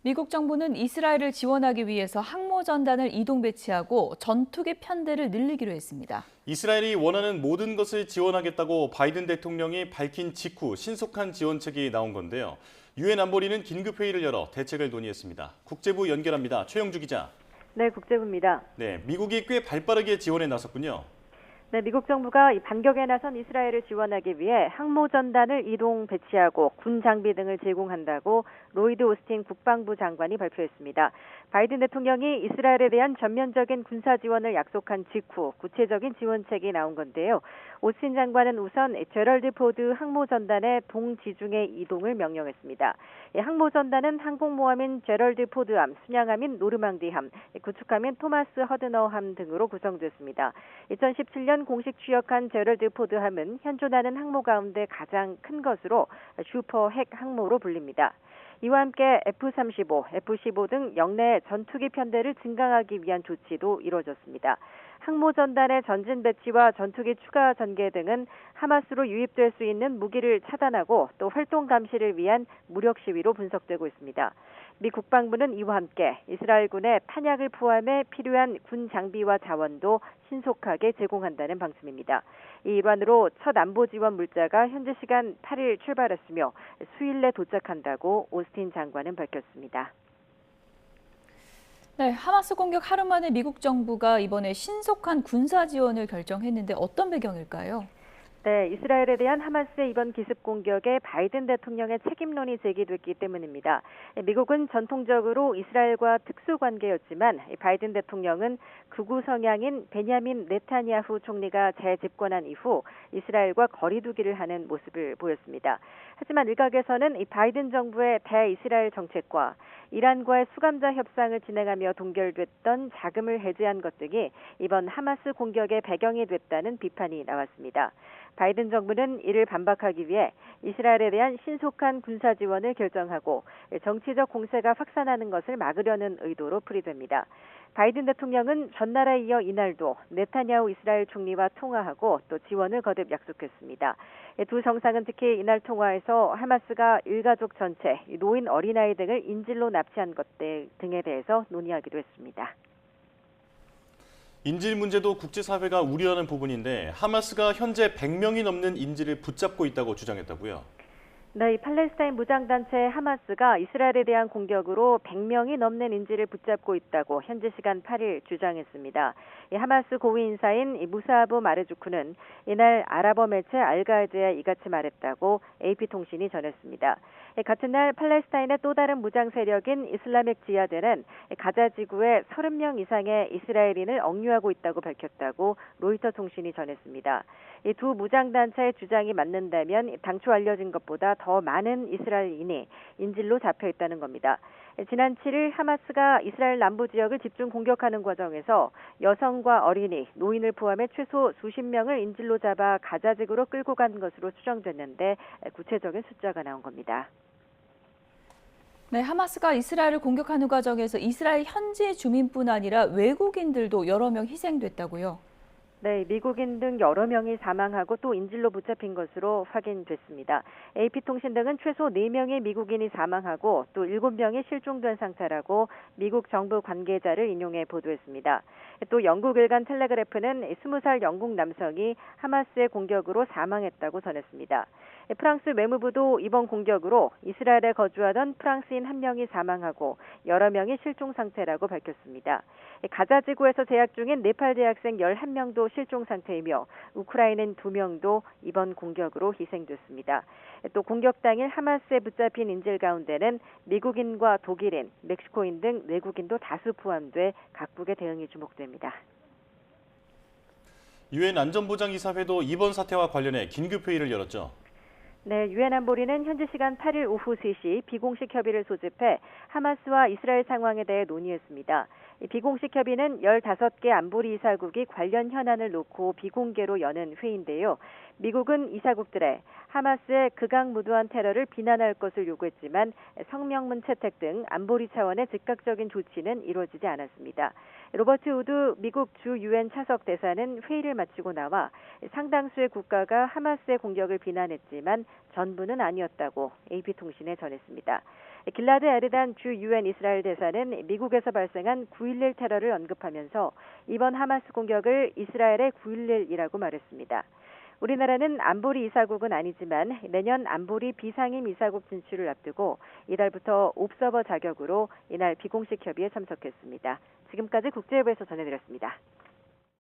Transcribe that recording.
미국 정부는 이스라엘을 지원하기 위해서 항모 전단을 이동 배치하고 전투기 편대를 늘리기로 했습니다. 이스라엘이 원하는 모든 것을 지원하겠다고 바이든 대통령이 밝힌 직후 신속한 지원책이 나온 건데요. 유엔 안보리는 긴급 회의를 열어 대책을 논의했습니다. 국제부 연결합니다. 최영주 기자. 네, 국제부입니다. 네, 미국이 꽤 발빠르게 지원에 나섰군요. 네, 미국 정부가 반격에 나선 이스라엘을 지원하기 위해 항모 전단을 이동 배치하고 군 장비 등을 제공한다고 로이드 오스틴 국방부 장관이 발표했습니다. 바이든 대통령이 이스라엘에 대한 전면적인 군사 지원을 약속한 직후 구체적인 지원책이 나온 건데요. 오스틴 장관은 우선 제럴드 포드 항모 전단의 동지중해 이동을 명령했습니다. 항모 전단은 항공모함인 제럴드 포드함, 순양함인 노르망디함, 구축함인 토마스 허드너함 등으로 구성됐습니다. 2017년 공식 취역한 제럴드 포드함은 현존하는 항모 가운데 가장 큰 것으로 슈퍼 핵 항모로 불립니다. 이와 함께 F-35, F-15 등 영내 전투기 편대를 증강하기 위한 조치도 이루어졌습니다. 항모 전단의 전진 배치와 전투기 추가 전개 등은 하마스로 유입될 수 있는 무기를 차단하고 또 활동 감시를 위한 무력 시위로 분석되고 있습니다. 미 국방부는 이와 함께 이스라엘군의 탄약을 포함해 필요한 군 장비와 자원도 신속하게 제공한다는 방침입니다. 이 일환으로 첫 안보 지원 물자가 현지 시간 8일 출발했으며 수일 내 도착한다고 오스틴 장관은 밝혔습니다. 네, 하마스 공격 하루 만에 미국 정부가 이번에 신속한 군사 지원을 결정했는데 어떤 배경일까요? 네, 이스라엘에 대한 하마스의 이번 기습 공격에 바이든 대통령의 책임론이 제기됐기 때문입니다. 미국은 전통적으로 이스라엘과 특수 관계였지만 바이든 대통령은 극우 성향인 베냐민 네타냐후 총리가 재집권한 이후 이스라엘과 거리 두기를 하는 모습을 보였습니다. 하지만 일각에서는 이 바이든 정부의 대이스라엘 정책과 이란과의 수감자 협상을 진행하며 동결됐던 자금을 해제한 것 등이 이번 하마스 공격의 배경이 됐다는 비판이 나왔습니다. 바이든 정부는 이를 반박하기 위해 이스라엘에 대한 신속한 군사 지원을 결정하고 정치적 공세가 확산하는 것을 막으려는 의도로 풀이됩니다. 바이든 대통령은 전날에 이어 이날도 네타냐후 이스라엘 총리와 통화하고 또 지원을 거듭 약속했습니다. 두 정상은 특히 이날 통화에서 하마스가 일가족 전체, 노인 어린아이 등을 인질로 납치한 것 등에 대해서 논의하기도 했습니다. 인질 문제도 국제사회가 우려하는 부분인데 하마스가 현재 100명이 넘는 인질을 붙잡고 있다고 주장했다고요? 네, 이 팔레스타인 무장단체 하마스가 이스라엘에 대한 공격으로 100명이 넘는 인질을 붙잡고 있다고 현지 시간 8일 주장했습니다. 이 하마스 고위 인사인 무사아부 마르주크는 이날 아랍어 매체 알가이드에 이같이 말했다고 AP통신이 전했습니다. 같은 날 팔레스타인의 또 다른 무장 세력인 이슬라믹 지하드는 가자 지구에 30명 이상의 이스라엘인을 억류하고 있다고 밝혔다고 로이터 통신이 전했습니다. 이 두 무장단체의 주장이 맞는다면 당초 알려진 것보다 더 많은 이스라엘인이 인질로 잡혀 있다는 겁니다. 지난 7일 하마스가 이스라엘 남부 지역을 집중 공격하는 과정에서 여성과 어린이, 노인을 포함해 최소 수십 명을 인질로 잡아 가자 지구로 끌고 간 것으로 추정됐는데 구체적인 숫자가 나온 겁니다. 네, 하마스가 이스라엘을 공격하는 과정에서 이스라엘 현지 주민뿐 아니라 외국인들도 여러 명 희생됐다고요? 네, 미국인 등 여러 명이 사망하고 또 인질로 붙잡힌 것으로 확인됐습니다. AP통신 등은 최소 4명의 미국인이 사망하고 또 7명이 실종된 상태라고 미국 정부 관계자를 인용해 보도했습니다. 또 영국 일간 텔레그래프는 20살 영국 남성이 하마스의 공격으로 사망했다고 전했습니다. 프랑스 외무부도 이번 공격으로 이스라엘에 거주하던 프랑스인 1명이 사망하고 여러 명이 실종 상태라고 밝혔습니다. 가자 지구에서 재학 중인 네팔 대학생 11명도 실종 상태이며 우크라이나인 2명도 이번 공격으로 희생됐습니다. 또 공격 당일 하마스에 붙잡힌 인질 가운데는 미국인과 독일인, 멕시코인 등 외국인도 다수 포함돼 각국의 대응이 주목됩니다. 유엔 안전보장이사회도 이번 사태와 관련해 긴급 회의를 열었죠. 네, 유엔 안보리는 현지 시간 8일 오후 3시 비공식 협의를 소집해 하마스와 이스라엘 상황에 대해 논의했습니다. 비공식 협의는 15개 안보리 이사국이 관련 현안을 놓고 비공개로 여는 회의인데요. 미국은 이사국들의 하마스의 극악무도한 테러를 비난할 것을 요구했지만 성명문 채택 등 안보리 차원의 즉각적인 조치는 이루어지지 않았습니다. 로버트 우드 미국 주 유엔 차석 대사는 회의를 마치고 나와 상당수의 국가가 하마스의 공격을 비난했지만 전부는 아니었다고 AP통신에 전했습니다. 길라드 에르단 주 유엔 이스라엘 대사는 미국에서 발생한 9.11 테러를 언급하면서 이번 하마스 공격을 이스라엘의 9.11이라고 말했습니다. 우리나라는 안보리 이사국은 아니지만 내년 안보리 비상임 이사국 진출을 앞두고 이달부터 옵서버 자격으로 이날 비공식 협의에 참석했습니다. 지금까지 국제부에서 전해드렸습니다.